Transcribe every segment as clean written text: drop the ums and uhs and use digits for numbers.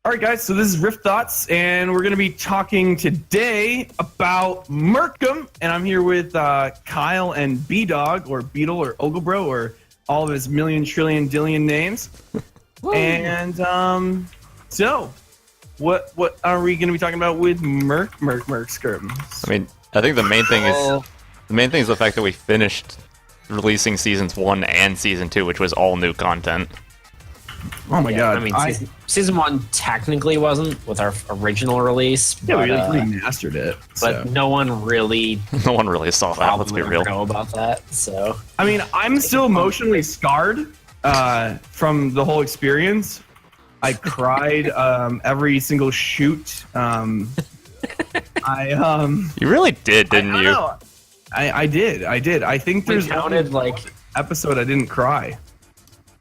All right, guys, so this is Rift Thoughts, and we're going to be talking today about Merc'Em, and I'm here with Kyle and B-Dog, or Beetle, or Oglebro, or all of his million, trillion, dillion names. And, so, what are we going to be talking about with Merc'Em? I mean, I think the main thing is the fact that we finished releasing seasons 1 and season 2, which was all new content. Oh my god! I mean, season 1 technically wasn't with our original release. Yeah, but, we remastered it. But no one really saw that. Let's be real. Know about that. So I mean, I'm still emotionally scarred from the whole experience. I cried every single shoot. You really did, didn't you? I did. I think there's counted like episode I didn't cry.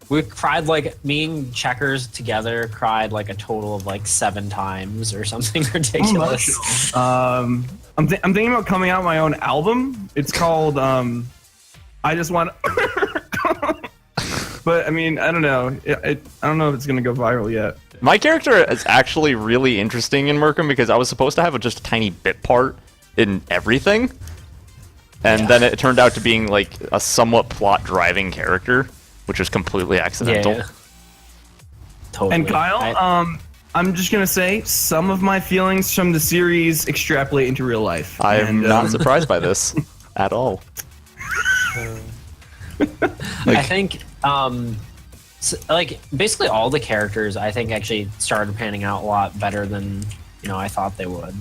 We cried me and Checkers together cried like a total of like 7 times or something ridiculous. I'm thinking about coming out with my own album. It's called I Just Want. But I mean, I don't know. I don't know if it's gonna go viral yet. My character is actually really interesting in Merc'Em because I was supposed to have just a tiny bit part in everything, and then it turned out to being like a somewhat plot-driving character, which was completely accidental. Yeah. Totally. And Kyle, I'm just gonna say some of my feelings from the series extrapolate into real life. I am not surprised by this at all. I think, basically all the characters, I think, actually started panning out a lot better than I thought they would.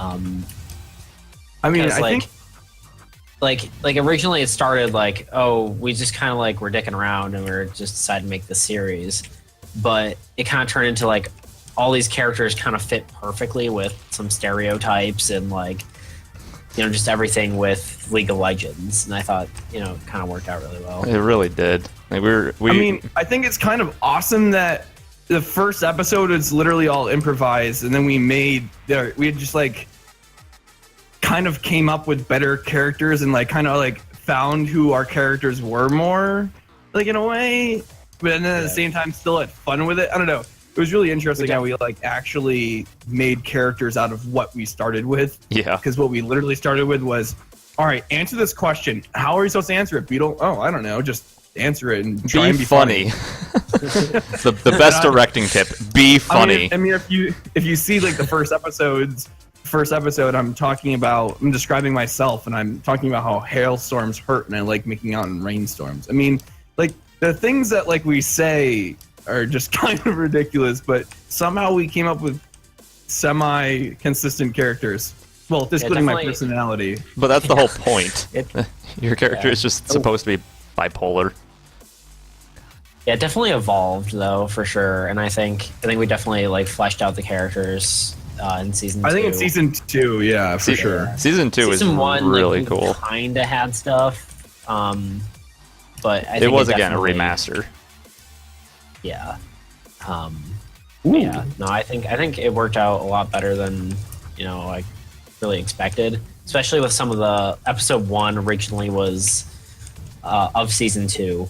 I mean, I think. Like originally it started like, oh, we just kind of like we're dicking around and we're just decided to make this series, but it kind of turned into like all these characters kind of fit perfectly with some stereotypes and like just everything with League of Legends, and I thought it kind of worked out really well. It really did. Like I mean, I think it's kind of awesome that the first episode is literally all improvised, and then we had just like kind of came up with better characters and like kind of like found who our characters were more like in a way, but then at the same time still had fun with it. I don't know. It was really interesting how we like actually made characters out of what we started with. Yeah. Because what we literally started with was, all right, answer this question. How are you supposed to answer it, Beetle? Oh, I don't know. Just answer it and try and be funny. the best directing tip: be funny. I mean, if you see like the first episode, I'm describing myself, and I'm talking about how hailstorms hurt, and I like making out in rainstorms. I mean, like the things that like we say are just kind of ridiculous, but somehow we came up with semi-consistent characters. Well, including my personality. But that's the whole point. Your character is just supposed to be bipolar. Yeah, it definitely evolved though, for sure, and I think we definitely like fleshed out the characers. In season 2. I think in season 2, yeah, for sure. Season 2 is really cool. Kinda had stuff, but I think it was again a remaster. Yeah. Yeah. No, I think it worked out a lot better than I really expected. Especially with some of the episode 1 originally was of season 2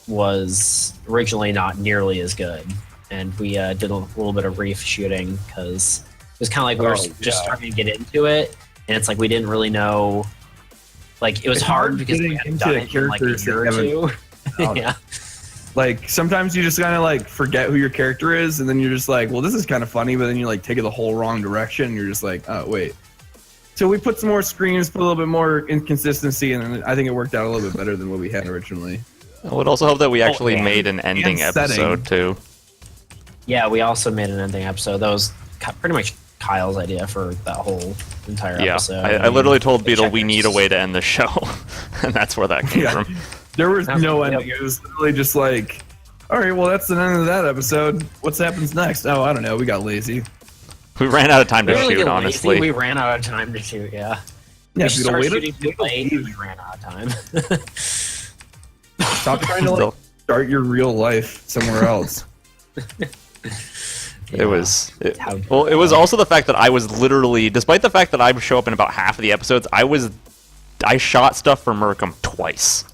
was originally not nearly as good. And we did a little bit of reef shooting because it was kind of like we were just starting to get into it, and it's like we didn't really know. Like it was hard because we hadn't done it in like a year or two. Yeah. Like sometimes you just kind of like forget who your character is, and then you're just like, well, this is kind of funny, but then you like take it the whole wrong direction. And you're just like, oh wait. So we put some more screens, put a little bit more inconsistency, and then I think it worked out a little bit better than what we had originally. I would also hope that we actually made an ending episode too. Yeah, we also made an ending episode. That was pretty much Kyle's idea for that whole entire episode. I literally told Beetle we need a way to end the show, and that's where that came from. There was no ending. It was literally just like, all right, well, that's the end of that episode. What happens next? Oh, I don't know. We got lazy. We ran out of time to shoot, honestly. We ran out of time to shoot, yeah. Yeah, we started shooting too late, and we ran out of time. Stop trying to start your real life somewhere else. It was also the fact that I was literally, despite the fact that I would show up in about half of the episodes, I shot stuff for Merc'Em twice.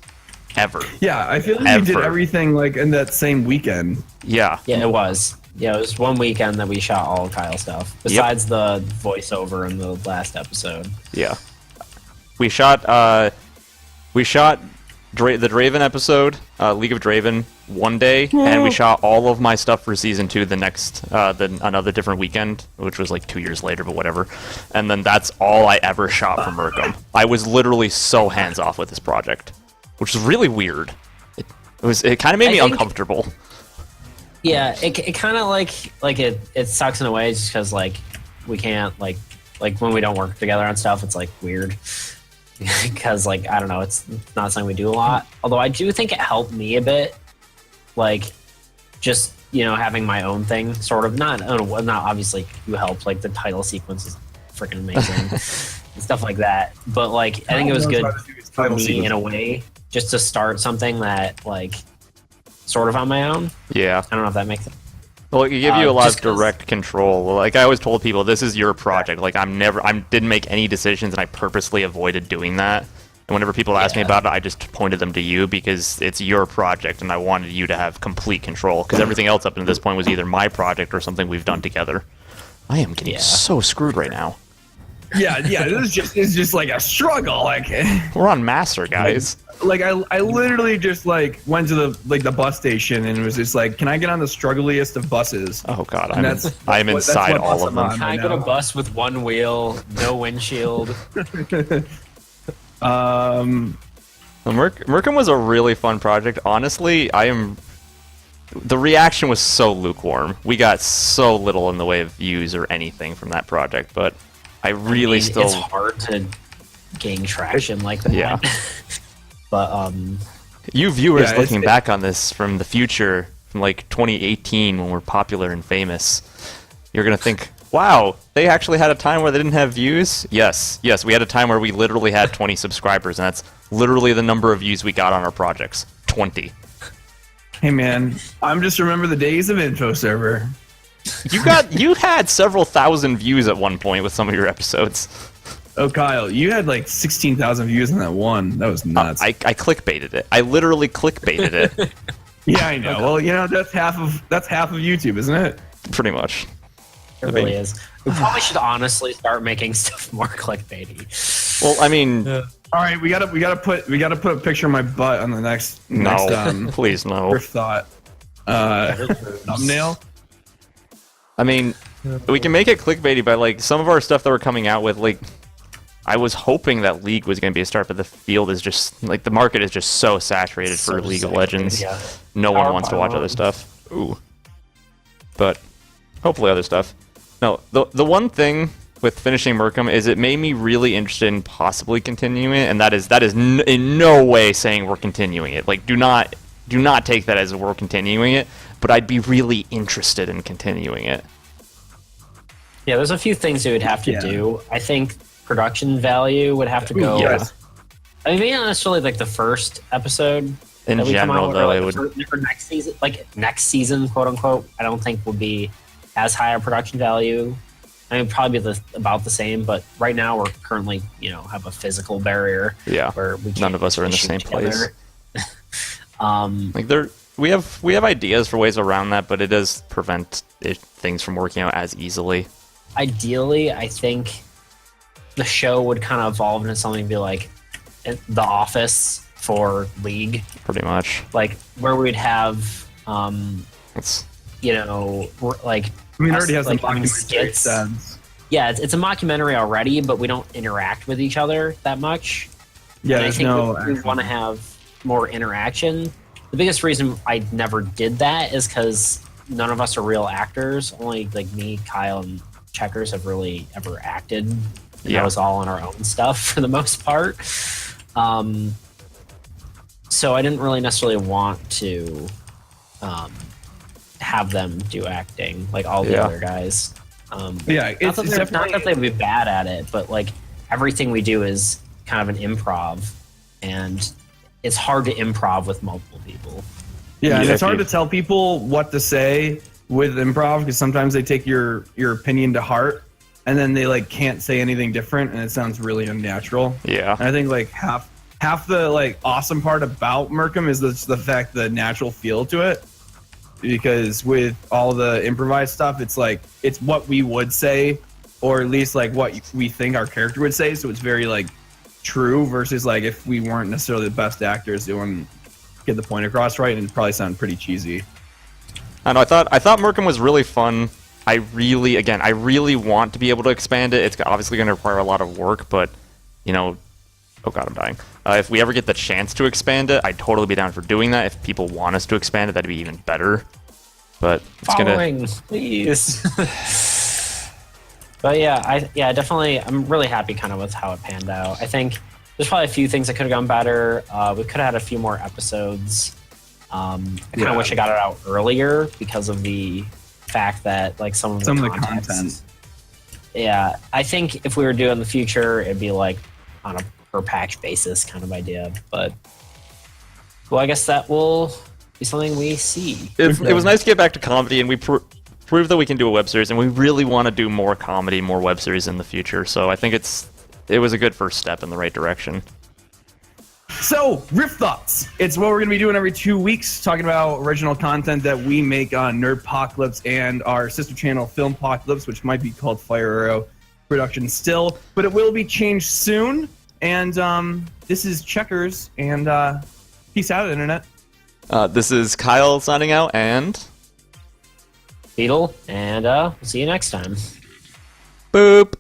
ever. Yeah, I feel like we did Ever. everything like in that same weekend. Yeah. Yeah, it was. Yeah, it was one weekend that we shot all Kyle stuff, besides the voiceover in the last episode. Yeah. We shot the Draven episode, League of Draven, one day, and we shot all of my stuff for season 2 the next, another different weekend, which was like 2 years later, but whatever. And then that's all I ever shot for Merc'Em. I was literally so hands off with this project, which is really weird. It kind of made me uncomfortable. Yeah, it kind of like it sucks in a way, just because like we can't like when we don't work together on stuff, it's like weird. Because like I don't know, it's not something we do a lot. Although I do think it helped me a bit, like just having my own thing, sort of. Not obviously you helped. Like the title sequence is freaking amazing and stuff like that. But like I think it was good for me in a way, just to start something that like sort of on my own. Yeah. I don't know if that makes sense. Well, it gave you a lot of just 'cause- direct control. Like I always told people, this is your project. Like I didn't make any decisions, and I purposely avoided doing that. And whenever people asked me about it, I just pointed them to you because it's your project, and I wanted you to have complete control. Because everything else up to this point was either my project or something we've done together. I am getting so screwed right now. Yeah, this is just like a struggle. Like We're on Master, guys. Like I literally just like went to the bus station and was just like, can I get on the struggliest of buses? Oh god, And I'm that's inside what all bus of I'm them. on. Can I get a bus with one wheel, no windshield? Merc'Em was a really fun project. Honestly, the reaction was so lukewarm. We got so little in the way of views or anything from that project, but I really it's hard to gain traction like that. Yeah. But you viewers Yeah, looking back on this from the future, from like 2018 when we're popular and famous, you're gonna think, wow, they actually had a time where they didn't have views? Yes, we had a time where we literally had 20 subscribers, and that's literally the number of views we got on our projects. 20. Hey man, I'm just remember the days of Info Server. You had several thousand views at one point with some of your episodes. Oh Kyle, you had like 16,000 views on that one. That was nuts. I clickbaited it. I literally clickbaited it. Yeah, I know. Well, that's half of YouTube, isn't it? Pretty much. it really is. We probably should honestly start making stuff more clickbaity. Well, I mean, All right, we gotta put a picture of my butt on the next please no. Riff Thought thumbnail. I mean, we can make it clickbaity by like some of our stuff that we're coming out with. Like, I was hoping that League was going to be a start, but the field is just like the market is just so saturated for League of Legends. Yeah. No one wants to watch other stuff. Ooh, but hopefully other stuff. No, the one thing with finishing Merc'Em is it made me really interested in possibly continuing it, and that is in no way saying we're continuing it. Like, do not take that as we're continuing it. But I'd be really interested in continuing it. Yeah, there's a few things we would have to do. I think production value would have to go. Yeah. I mean, maybe not necessarily like the first episode. In that we come general, out with, though, or, it like, would. for next season, next season, quote unquote. I don't think would be as high a production value. I mean, probably about the same. But right now, we're currently, have a physical barrier. Yeah. Where we None of us are in the same place. Like we have ideas for ways around that, but it does prevent things from working out as easily. Ideally, I think the show would kind of evolve into something to be like The Office for League, Pretty much. like where we'd have, It's like I mean, it already has like some doing documentary sense. Yeah, it's a mockumentary already, but we don't interact with each other that much. Yeah, And I there's think no. we want to have more interaction. The biggest reason I never did that is because none of us are real actors. Only like me, Kyle, and Checkers have really ever acted. And Yeah. that was all on our own stuff for the most part. So I didn't really necessarily want to have them do acting like all the Yeah. other guys. Yeah, Not that they would be bad at it, but like everything we do is kind of an improv, and it's hard to improv with multiple people. Yeah, and Yeah, it's hard if to tell people what to say with improv because sometimes they take your opinion to heart, and then they like can't say anything different, and it sounds really unnatural. Yeah. And I think like half half the like awesome part about Merc'Em is the fact the natural feel to it. Because with all the improvised stuff, it's like it's what we would say, or at least like what we think our character would say. So it's very like true versus like if we weren't necessarily the best actors, it wouldn't get the point across right, and it'd probably sound pretty cheesy. I know. I thought Merc'Em was really fun. I really want to be able to expand it. It's obviously going to require a lot of work, but you know, oh god, I'm dying. If we ever get the chance to expand it, I'd totally be down for doing that. If people want us to expand it, that'd be even better. But it's Following, please. But yeah, definitely. I'm really happy kind of with how it panned out. I think there's probably a few things that could have gone better. We could have had a few more episodes. I kind of wish I got it out earlier because of the fact that like some of the content. Yeah, I think if we were doing the future, it'd be like on a per patch basis kind of idea. But well, I guess that will be something we see. It was nice to get back to comedy, and we proved that we can do a web series, and we really want to do more comedy, more web series in the future. So I think it was a good first step in the right direction. So, Riff Thoughts. It's what we're going to be doing every 2 weeks, talking about original content that we make on Nerdpocalyse and our sister channel, Filmpocalypse, which might be called Fire Arrow Productions still, but it will be changed soon. And this is Checkers, and peace out, Internet. This is Kyle signing out, and Beetle, and we'll see you next time. boop.